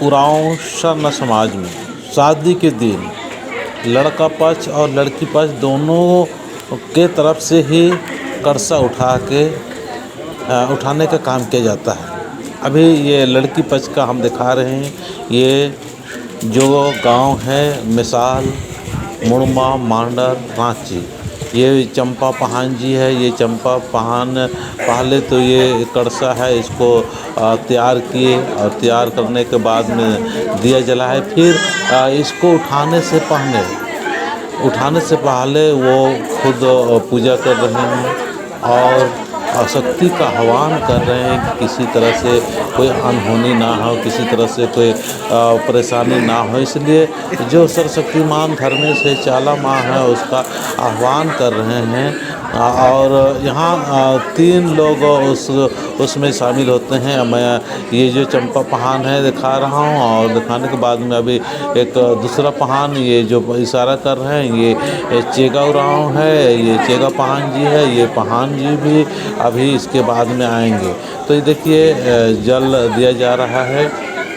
उरांव शरण समाज में शादी के दिन लड़का पक्ष और लड़की पक्ष दोनों के तरफ से ही कर्जा उठाने का काम किया जाता है। अभी ये लड़की पक्ष का हम दिखा रहे हैं। ये जो गांव है मिसाल, मुड़मा, मांडर, रांची, ये चंपा पहान जी है। ये चंपा पहान पहले तो ये कर्जा है, इसको तैयार किए और तैयार करने के बाद में दिया जलाए। फिर इसको उठाने से पहले वो खुद पूजा कर रहे हैं और शक्ति का आह्वान कर रहे हैं कि किसी तरह से कोई अनहोनी ना हो, किसी तरह से कोई परेशानी ना हो। इसलिए जो सरस्वतीमान घर में से चाला माँ है उसका आह्वान कर रहे हैं। और यहाँ 3 लोग उसमें शामिल होते हैं। मैं ये जो चंपा पहान है दिखा रहा हूँ और दिखाने के बाद में अभी एक दूसरा पहान ये जो इशारा कर रहे हैं ये चेगा उरांव है, ये चेगा पहान जी है। ये पहान जी भी अभी इसके बाद में आएंगे। तो ये देखिए जल दिया जा रहा है।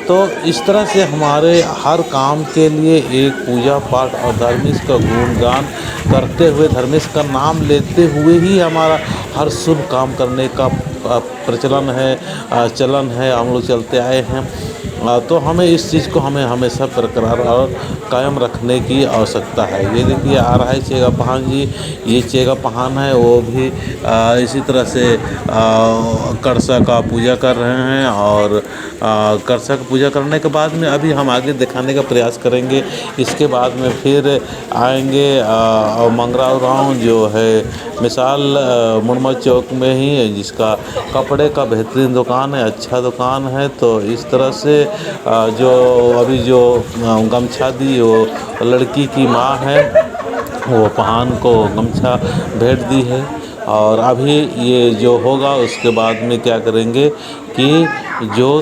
तो इस तरह से हमारे हर काम के लिए एक पूजा पाठ और धर्मेश का गुणगान करते हुए, धर्मेश का नाम लेते हुए ही हमारा हर शुभ काम करने का चलन है। हम लोग चलते आए हैं। तो हमें इस चीज़ को हमें हमेशा बरकरार और कायम रखने की आवश्यकता है। ये देखिए आ रहा है चेगा पहान जी। ये चेगा पहान है, वो भी इसी तरह से कर्जा का पूजा कर रहे हैं और कर्जा का पूजा करने के बाद में अभी हम आगे दिखाने का प्रयास करेंगे। इसके बाद में फिर आएंगे और मंगरा उरांव जो है मिसाल मुड़मा चौक में ही है, जिसका कपड़े का बेहतरीन दुकान है, अच्छा दुकान है। तो इस तरह से जो अभी जो गमछा दी वो लड़की की माँ है, वो पहान को गमछा भेंट दी है। और अभी ये जो होगा उसके बाद में क्या करेंगे कि जो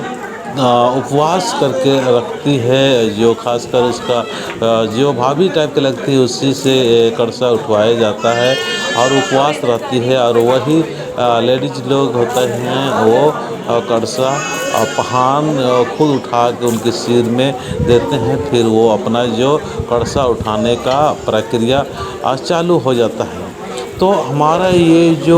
उपवास करके रखती है, जो खासकर इसका जो भाभी टाइप के लगती है उसी से कर्जा उठवाया जाता है और उपवास रहती है। और वही लेडीज लोग होते हैं वो कर्जा पहान खुद उठा के उनके सिर में देते हैं। फिर वो अपना जो कर्जा उठाने का प्रक्रिया चालू हो जाता है। तो हमारा ये जो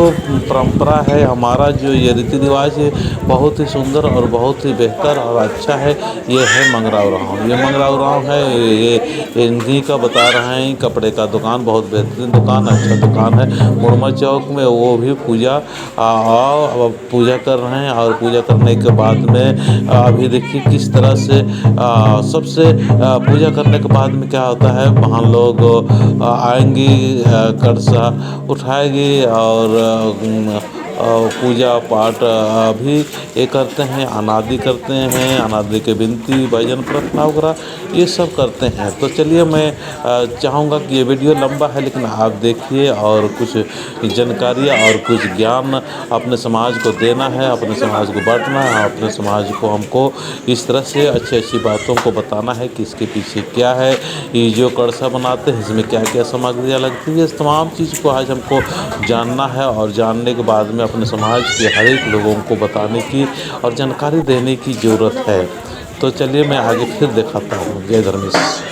परंपरा है, हमारा जो ये रीति रिवाज है, बहुत ही सुंदर और बहुत ही बेहतर और अच्छा है। ये है मंगरा उरांव। ये मंगरा उरांव है, ये इन्हीं का बता रहे हैं। कपड़े का दुकान, बहुत बेहतरीन दुकान, अच्छा दुकान है मुड़मा चौक में। वो भी पूजा कर रहे हैं और पूजा करने के बाद में अभी देखिए किस तरह से सबसे पूजा करने के बाद में क्या होता है, वहाँ लोग आएंगी, कर्जा उठाएगी और पूजा पाठ भी ये करते हैं, अनादि करते हैं, अनादि के विनती भजन प्रार्थना वगैरह ये सब करते हैं। तो चलिए मैं चाहूँगा कि ये वीडियो लंबा है लेकिन आप देखिए और कुछ जानकारियाँ और कुछ ज्ञान अपने समाज को देना है, अपने समाज को बांटना है, अपने समाज को हमको इस तरह से अच्छी अच्छी बातों को बताना है कि इसके पीछे क्या है। ये जो कर्जा बनाते हैं इसमें क्या क्या सामग्रियाँ लगती है, इस तमाम चीज़ को आज हमको जानना है और जानने के बाद में अपने समाज के हर एक लोगों को बताने की और जानकारी देने की ज़रूरत है। तो चलिए मैं आगे फिर दिखाता हूँ। जय धर्मेश।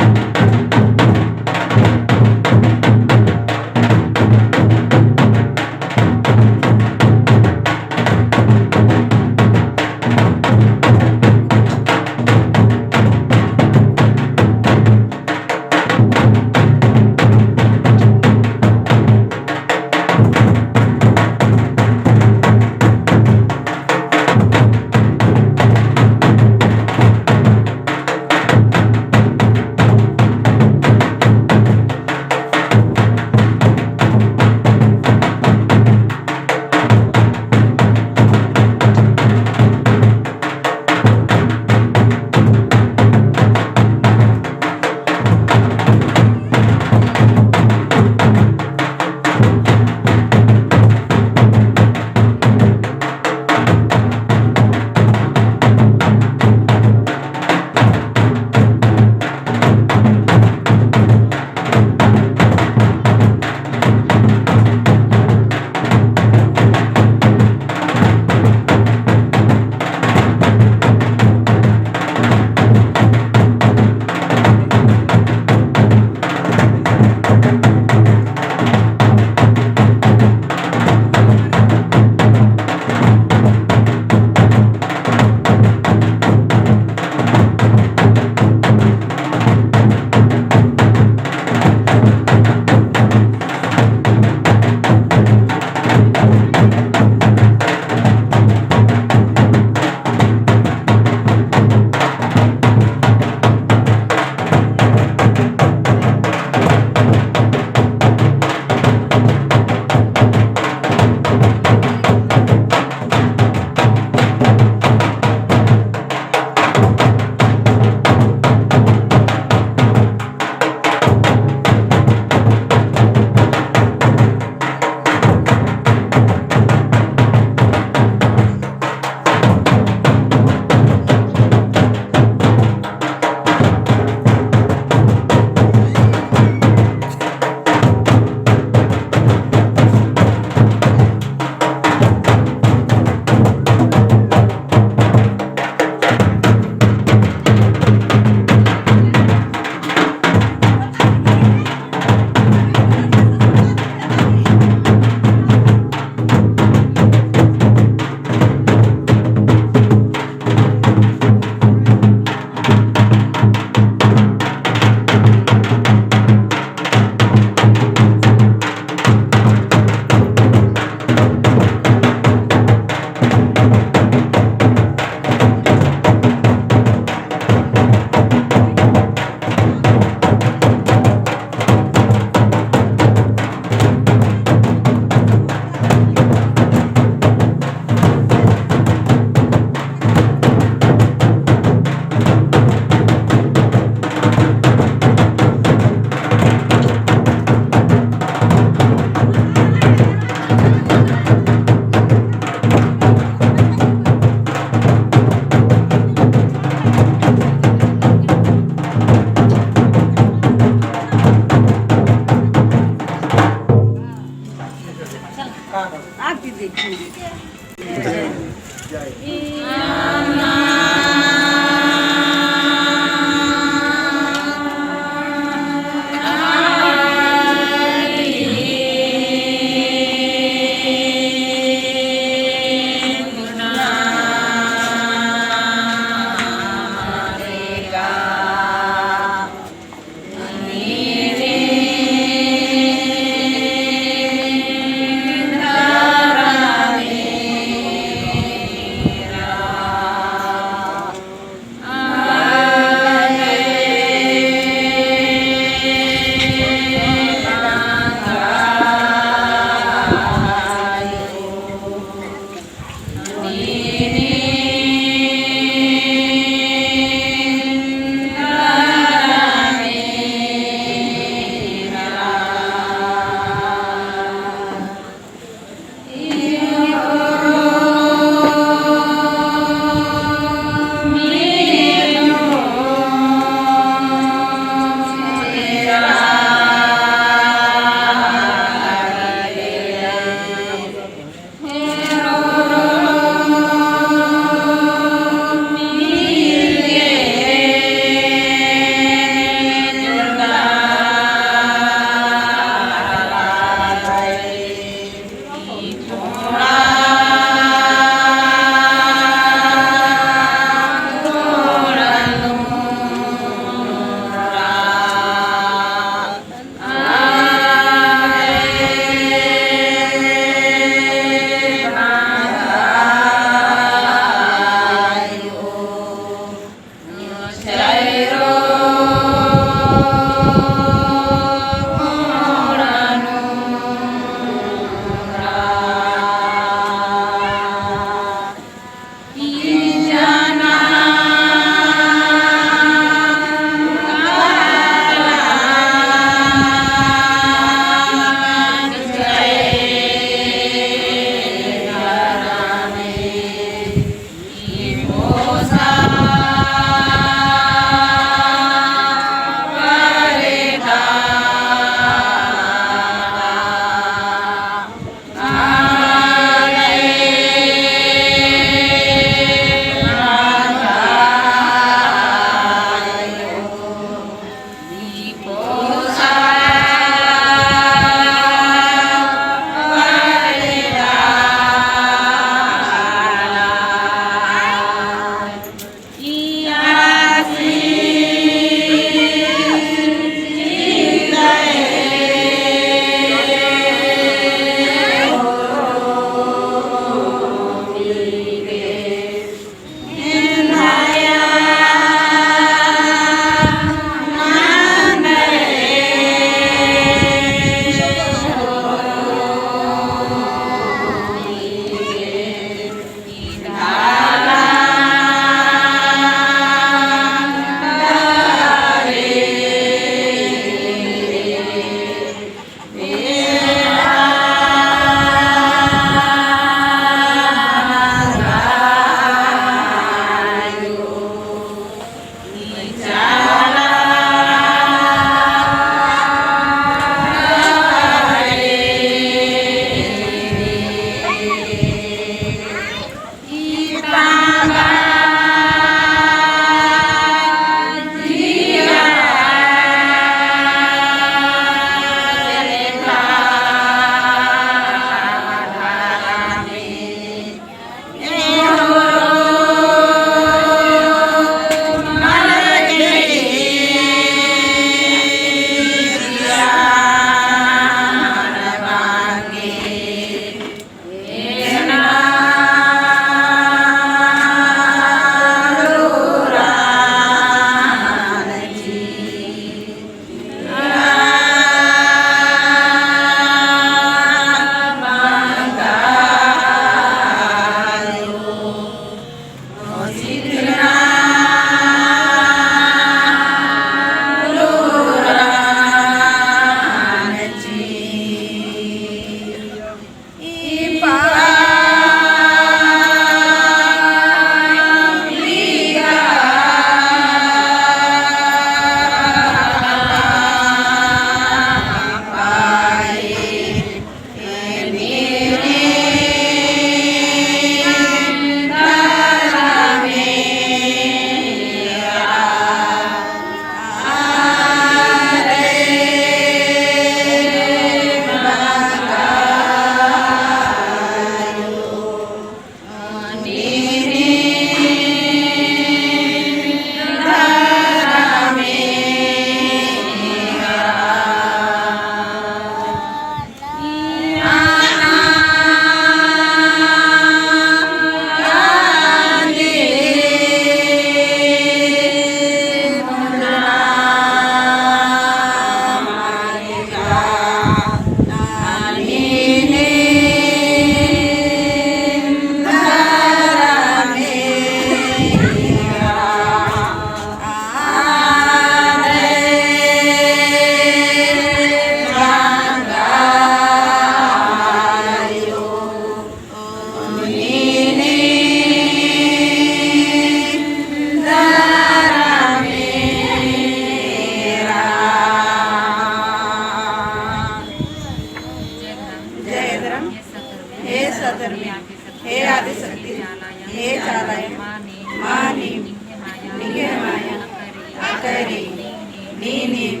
नीम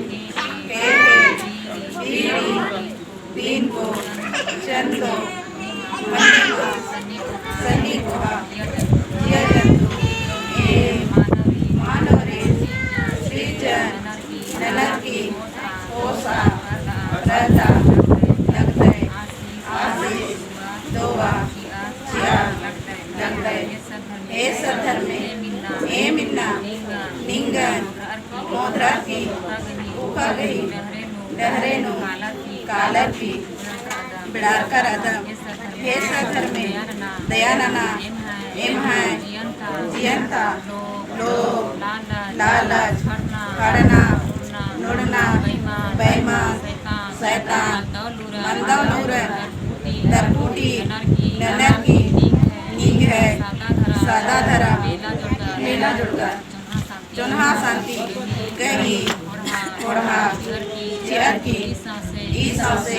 के बीड़ी बीनको चंदो मणिमा सनी गुहा यजंतु ए मानवरे श्रीजन ननकी ओसा रता लगते आशीष दोवा चिया लगते ए सधर्मे ए मिन्ना निंगन मोद्रा की उखा गई डहरेनु कालर की बिड़ार का रदम हे सधर्मे दयानना एम है जियंता लोभ लालच खड़ना नुड़ना बेईमान शैतान मंदौलूरन दरपूटी ननकी नींग है सादा धरा मेला जुड़कर चुनहा शांति गही ओढ़ा चियर की ईसा से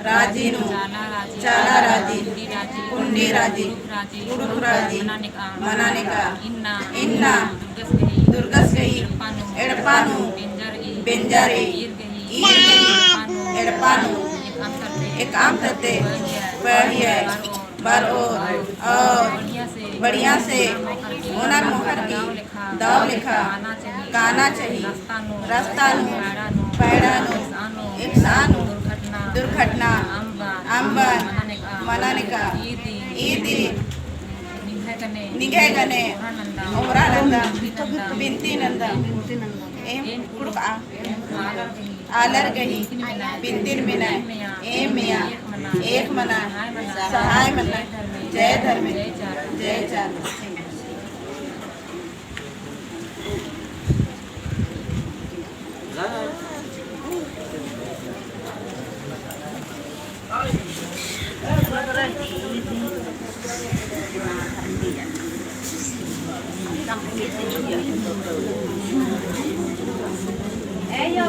राजीनु चाला राजी कुंडी राजी उड़ुक राजी मनाने का इन्ना दुर्गस गई एड़पानु बेंजारी ईर गई एड़पानु एक आम करते बढ़िया बरो और बढ़िया से ओनर मोहर की दाव लिखा गाना चाहिए रस्तानु पैडानु इंसानु दुर्घटना अंबन मनानिका ईदी निगे गने उमरानंदा बिनती नंदा एम कुड़का आलर गही बिंदिर मिना एम मिया एक मना सहाय मना जय धर्म जय चांद Ayo.